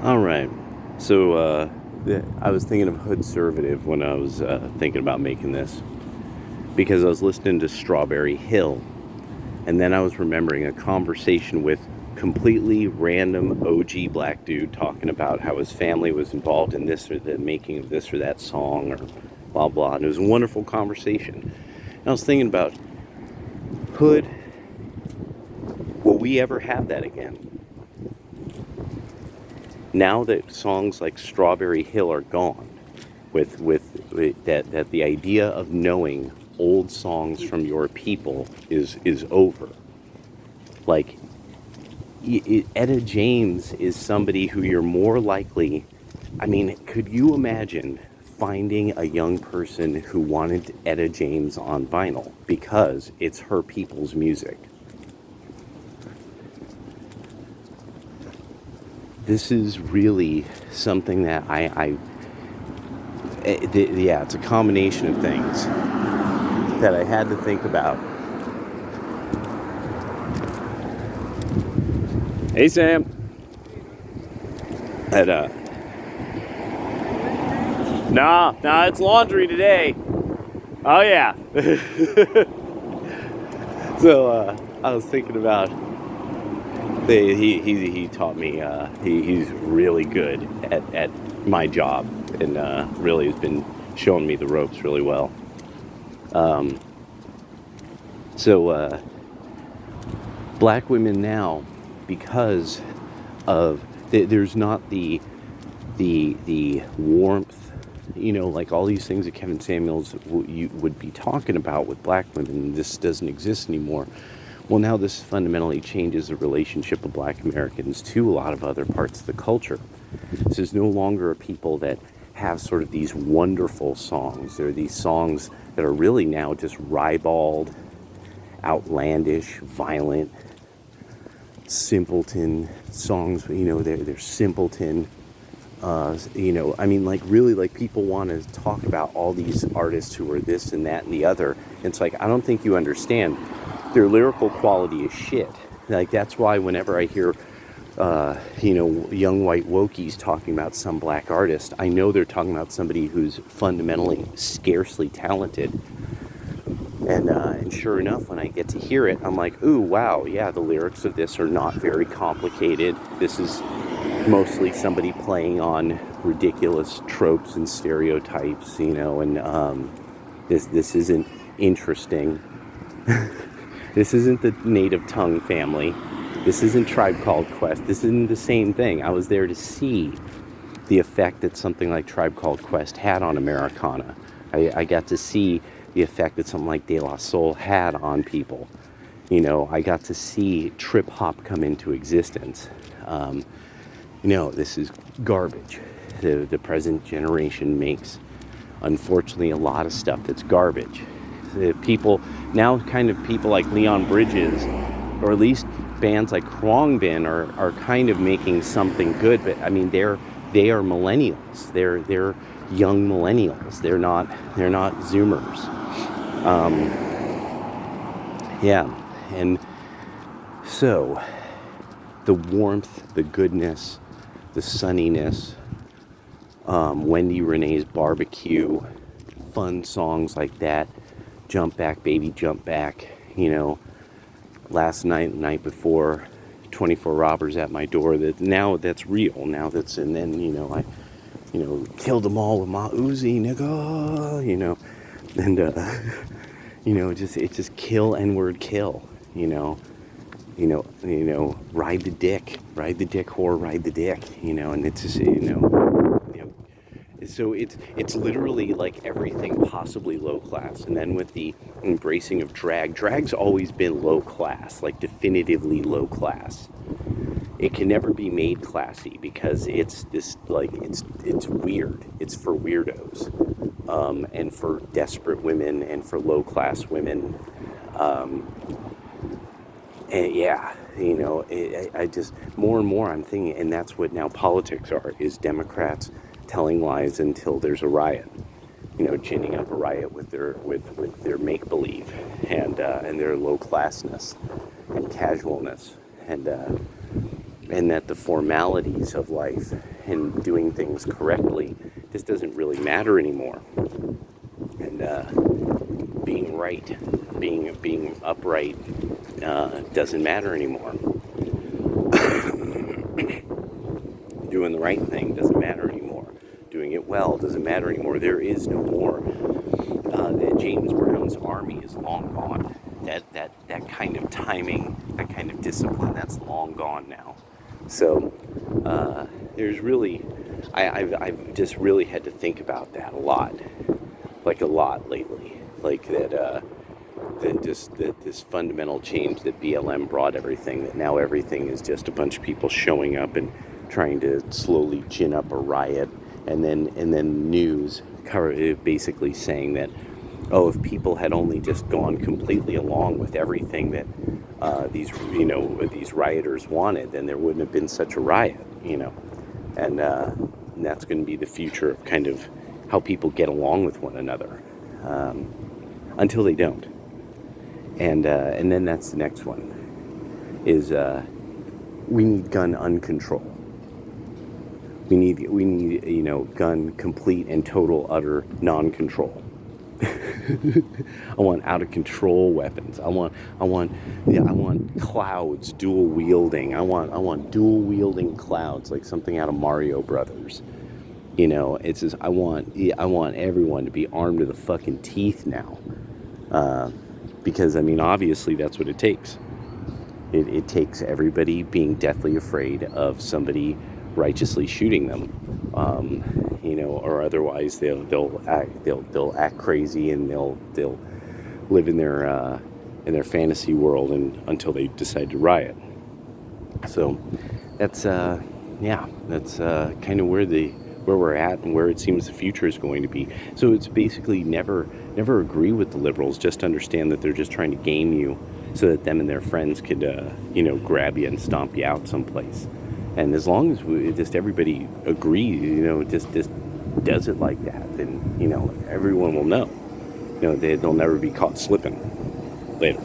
All right. So I was thinking of conservative when I was thinking about making this because I was listening to Strawberry Hill, and then I was remembering a conversation with completely random OG black dude talking about how his family was involved in this or the making of this or that song or blah blah. And it was a wonderful conversation. And I was thinking about Hood. Will we ever have that again? Now that songs like Strawberry Hill are gone, with that the idea of knowing old songs from your people is over. Like Etta James is somebody who you're more likely. I mean, could you imagine finding a young person who wanted Etta James on vinyl because it's her people's music? This is really something that yeah, it's a combination of things that I had to think about. Hey, Sam. At nah, it's laundry today. Oh yeah. So I was thinking about he taught me he's really good at my job and really has been showing me the ropes really well. So black women now, because of there's not the warmth, like all these things that Kevin Samuels would be talking about with black women. This doesn't exist anymore. Well, now this fundamentally changes the relationship of black Americans to a lot of other parts of the culture. This is no longer a people that have sort of these wonderful songs. There are these songs that are really now just ribald, outlandish, violent, simpleton songs. They're simpleton. I mean, like really, like people want to talk about all these artists who are this and that and the other. And it's like I don't think you understand. Their lyrical quality is shit. Like that's why whenever I hear, young white wokies talking about some black artist, I know they're talking about somebody who's fundamentally scarcely talented. And sure enough, when I get to hear it, I'm like, ooh, wow, yeah, the lyrics of this are not very complicated. This is mostly somebody playing on ridiculous tropes and stereotypes, and this isn't interesting. This isn't the Native Tongue family. This isn't Tribe Called Quest. This isn't the same thing. I was there to see the effect that something like Tribe Called Quest had on Americana. I got to see the effect that something like De La Soul had on people. I got to see trip hop come into existence. This is garbage. The present generation makes, unfortunately, a lot of stuff that's garbage. The people now, kind of people like Leon Bridges, or at least bands like Khruangbin are kind of making something good. But I mean, they are millennials. They're young millennials. They're not Zoomers. Yeah, and so the warmth, the goodness, the sunniness, Wendy Renee's barbecue, fun songs like that, Jump Back Baby Jump Back, last night, the night before, 24 robbers at my door. That now that's real. Now that's, and then I killed them all with my Uzi, nigga, and just kill N-word kill, ride the dick, whore, ride the dick, and it's just, so it's literally like everything possibly low class. And then with the embracing of drag's always been low class, like definitively low class. It can never be made classy because it's this, like, it's weird. It's for weirdos, and for desperate women and for low class women. And yeah, I just more and more I'm thinking, and that's what now politics is Democrats telling lies until there's a riot. Ginning up a riot with their make believe and their low classness and casualness, and and that the formalities of life and doing things correctly just doesn't really matter anymore. And being right, being upright, doesn't matter anymore. Doing the right thing doesn't matter anymore. Doing it well doesn't matter anymore. There is no more. That James Brown's army is long gone. That kind of timing, that kind of discipline, that's long gone now. So there's really, I've just really had to think about that a lot, like a lot lately, like that this fundamental change that BLM brought everything. That now everything is just a bunch of people showing up and trying to slowly gin up a riot, and then news basically saying that, oh, if people had only just gone completely along with everything that these rioters wanted, then there wouldn't have been such a riot, and that's going to be the future of kind of how people get along with one another, until they don't, and then that's the next one, is we need gun uncontrol. We need gun complete and total utter non-control. I want out of control weapons. I want clouds dual wielding. I want dual wielding clouds, like something out of Mario Brothers. It's just I want everyone to be armed to the fucking teeth now, because obviously that's what it takes. It takes everybody being deathly afraid of somebody righteously shooting them, or otherwise they'll act crazy, and they'll live in their fantasy world until they decide to riot. So that's kind of where we're at, and where it seems the future is going to be. So it's basically never agree with the liberals. Just understand that they're just trying to game you, so that them and their friends could grab you and stomp you out someplace. And as long as just everybody agrees, just does it like that, then everyone will know. They'll never be caught slipping. Later.